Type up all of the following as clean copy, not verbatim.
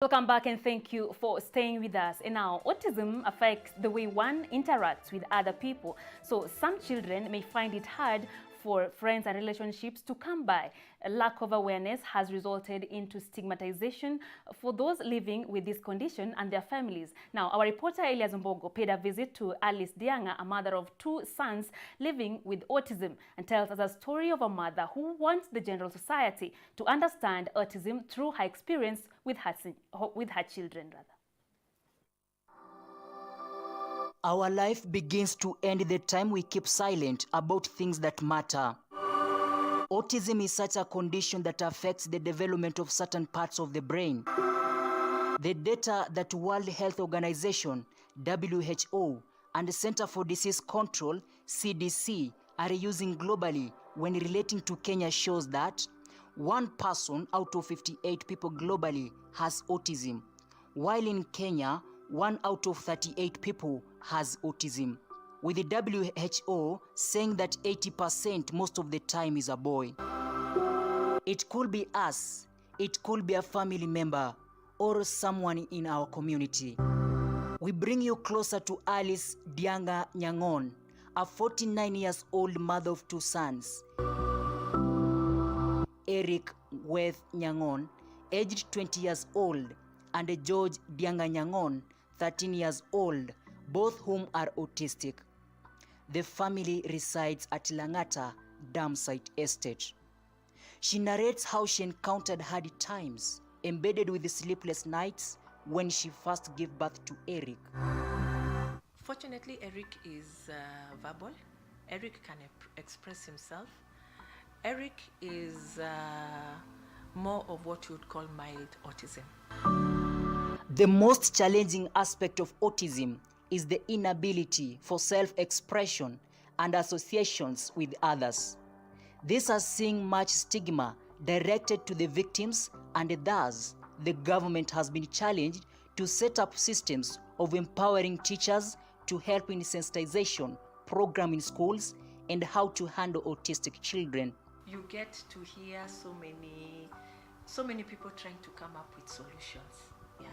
Welcome back and thank you for staying with us. And now, autism affects the way one interacts with other people. So some children may find it hard for friends and relationships to come by. A lack of awareness has resulted into stigmatization for those living with this condition and their families. Now, our reporter Elias Mbogo paid a visit to Alice Dianga, a mother of 2 sons living with autism, and tells us a story of a mother who wants the general society to understand autism through her experience with her children. Our life begins to end the time we keep silent about things that matter. Autism is such a condition that affects the development of certain parts of the brain. The data that World Health Organization, WHO, and the Center for Disease Control, CDC, are using globally when relating to Kenya shows that 1 person out of 58 people globally has autism, while in Kenya, 1 out of 38 people has autism, with the WHO saying that 80% most of the time is a boy. It could be us, it could be a family member, or someone in our community. We bring you closer to Alice Dianga Nyangon, a 49 years old mother of 2 sons. Eric Weth Nyangon, aged 20 years old, and George Dianga Nyangon, 13 years old, both whom are autistic. The family resides at Langata Dam Site Estate. She narrates how she encountered hard times, embedded with the sleepless nights when she first gave birth to Eric. Fortunately, Eric is verbal. Eric can express himself. Eric is more of what you would call mild autism. The most challenging aspect of autism is the inability for self-expression and associations with others. This has seen much stigma directed to the victims, and thus the government has been challenged to set up systems of empowering teachers to help in sensitization program in schools and how to handle autistic children. You get to hear so many people trying to come up with solutions. Yeah.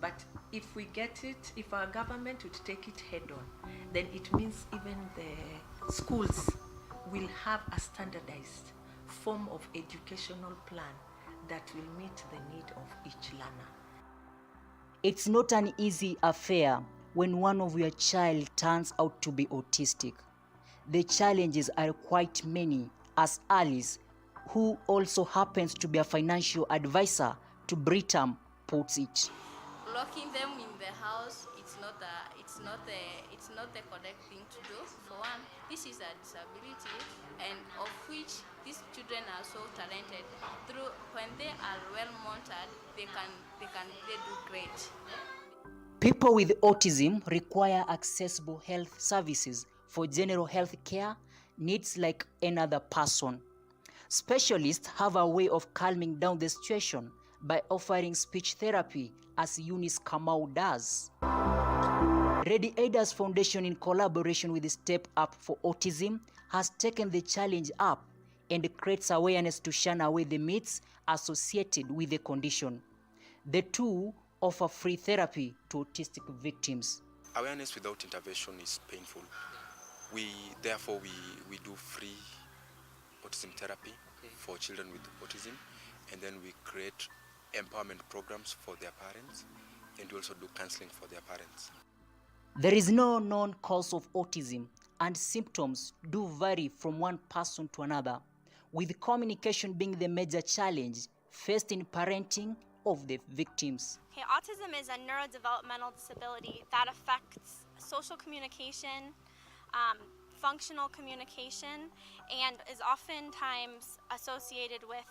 But if we get it, if our government would take it head on, then it means even the schools will have a standardized form of educational plan that will meet the need of each learner. It's not an easy affair when one of your child turns out to be autistic. The challenges are quite many, as Alice, who also happens to be a financial advisor to Britam, puts it. Locking them in the house, it's not the correct thing to do. For one, this is a disability, and of which these children are so talented. Through when they are well monitored, they do great. People with autism require accessible health services for general health care needs like another person. Specialists have a way of calming down the situation by offering speech therapy, as Eunice Kamau does. Ready Aiders Foundation, in collaboration with Step Up for Autism, has taken the challenge up and creates awareness to shun away the myths associated with the condition. The two offer free therapy to autistic victims. Awareness without intervention is painful. Therefore we do free autism therapy for children with autism, and then we create empowerment programs for their parents, and we also do counseling for their parents. There is no known cause of autism, and symptoms do vary from one person to another, with communication being the major challenge faced in parenting of the victims. Okay, autism is a neurodevelopmental disability that affects social communication, functional communication, and is oftentimes associated with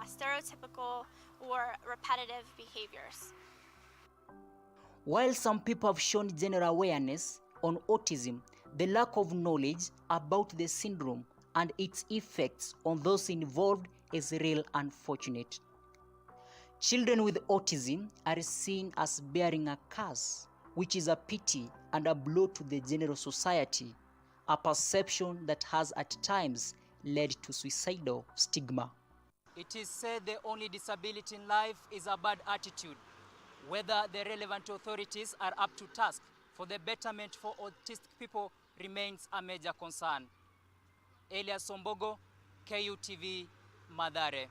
stereotypical or repetitive behaviors. While some people have shown general awareness on autism, the lack of knowledge about the syndrome and its effects on those involved is real unfortunate. Children with autism are seen as bearing a curse, which is a pity and a blow to the general society, a perception that has at times led to suicidal stigma. It is said the only disability in life is a bad attitude. Whether the relevant authorities are up to task for the betterment for autistic people remains a major concern. Elias Sombogo, KUTV, Mathare.